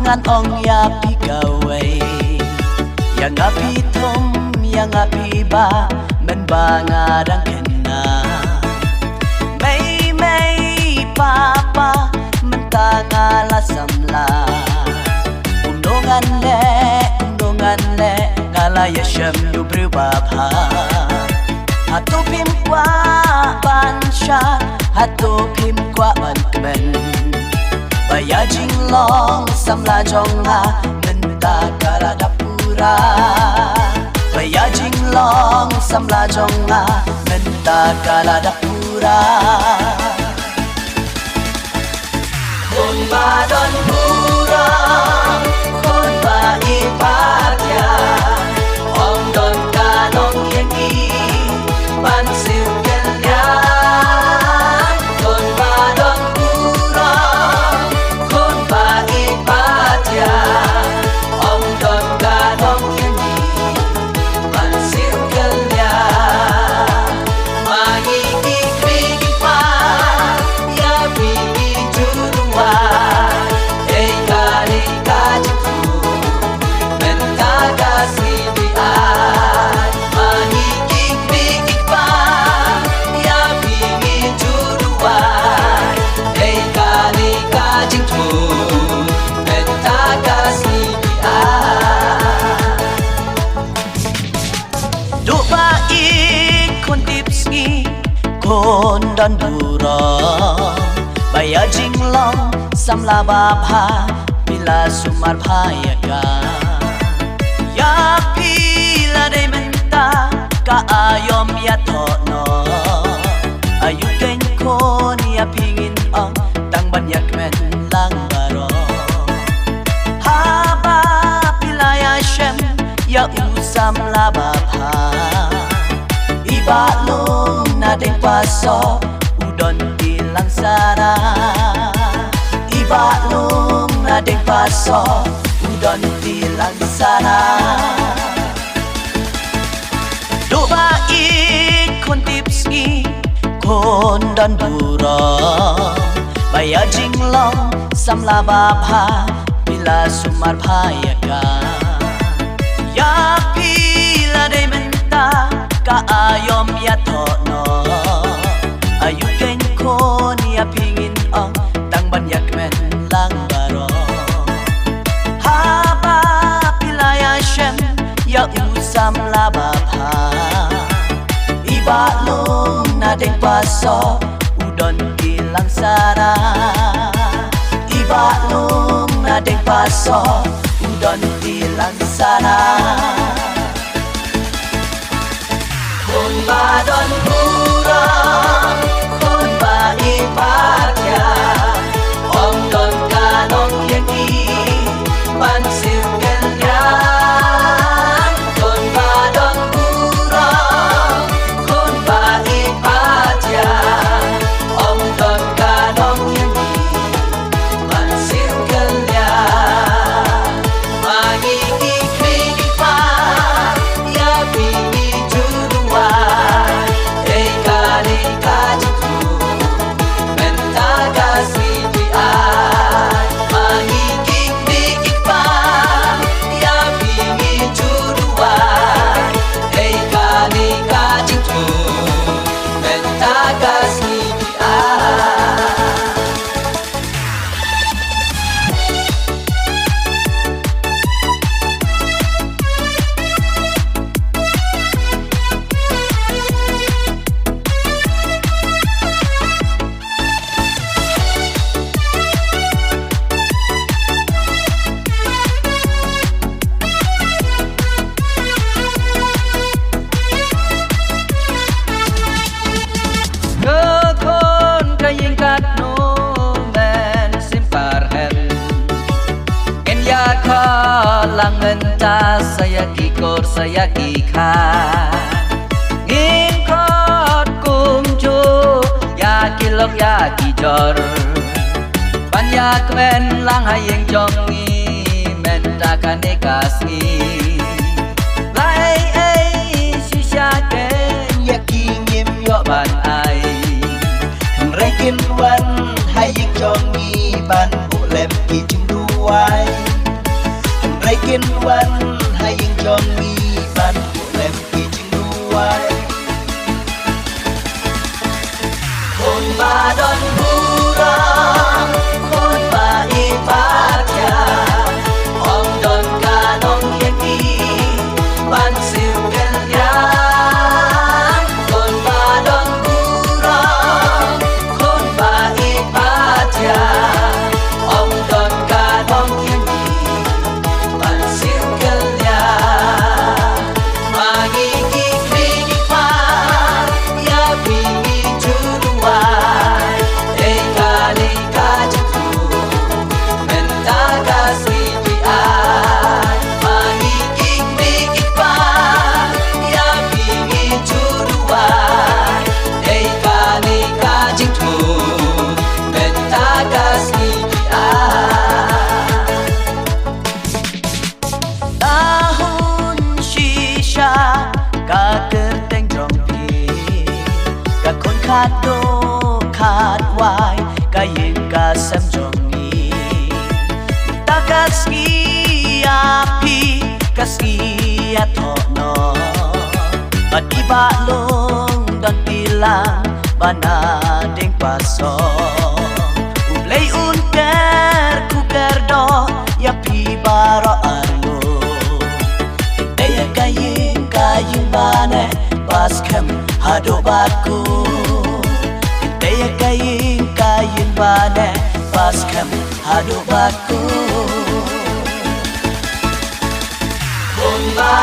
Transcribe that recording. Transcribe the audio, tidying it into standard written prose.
ngan ong ya pi kawai yang api thom yang api ba men ba ngadang kena mei mei papa menta ngala samla undongan le ngala ya syam du berubah hatu pim kwa bansha hatu pim kwa ban kemen Baya jinglong samla jonga menta kara dapura Baya jinglong samla jonga menta kara dapura Kon ba don pura kon ba ipatia Om don kanong yengi ban siu kelya Kon ba don pura Om don ganong ini Mansir kelya Magiging pa Ya bigi jurua Hey kali kajitu Mentaga sibian Magiging pa Ya bigi jurua Hey kali kajitu Kon dan burong Baya jinglong samla babha Bila sumar bhayaga Ya pila de menta Ka ayom ya tono Ayu ken kon ya pingin ong Tang banyak men lang baro Haba pila ya shem Ya usam la babha Ibalong na ding paso udon ilang sana Ibalong na ding paso udon ilang sana Doba ikon tipski kon dan burong Baya jinglong samla babha bila sumar bhayaga Ya pila de menta Ka ayom ya tono Ayu ken kon ya pingin ong Tang banyak men lang baro Haba pila ya shem Ya usam la babha Ibalong na ding paso Udon ilang sana Ibalong na ding paso Udon ilang sana Kon ba don pura, kon ba ipatia Om don kanong yengi, pansiu kelya Kon ba don pura, kon ba ipatia Om don kanong yengi, pansiu kelya Magiging pa, ya bini Hey kali kajitu Mentaga sibian Magiging pa Ya bingi juruan Hey kali kajitu Mentaga sibian Lang menta saya kikor saya kika Ngin kot kumju Ya kilok ya kijor Banyak men lang hayeng jongi Menta kanekasngi Lai ay sisyaken Ya kingim yo ban ay Rekin wan hayeng jongi Ban ulem kijung duway ให้กินวันให้ยิ่งจองมีบ้านแหลมกี่จึงดูไว้คนมาดอนบูราคนมาอีปาทยาห้องดอนกาน้องยังมีบ้านสิวกันยาคนมาดอนบูราคนมาอีปาทยาห้องดอนกาน้องยังมีบ้านสิวกันยามาอีกีคลีกีฟ้ายาบีมีจูดวายเอกาเนกาจะถูเมนตากาสีดีอามาอีกีคลีกีฟ้ายาบีมีจูดวายเอกาเนกาจะถูเมนตากาสีดีอาTahun shisha ka kerteng trong pi ka kon khat do khat wai ka yin ka sam trong ni ta ka ski a pi ka ski a tho no bat I ba long dan tilang bana ding pa so play un ker ku ker do ya pi ba ro arlo kayin bane pas kem hado batku Daya kayin bane pas kem hado batku Kon ba